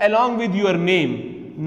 along with your name.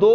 2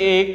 1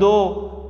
2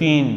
3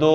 2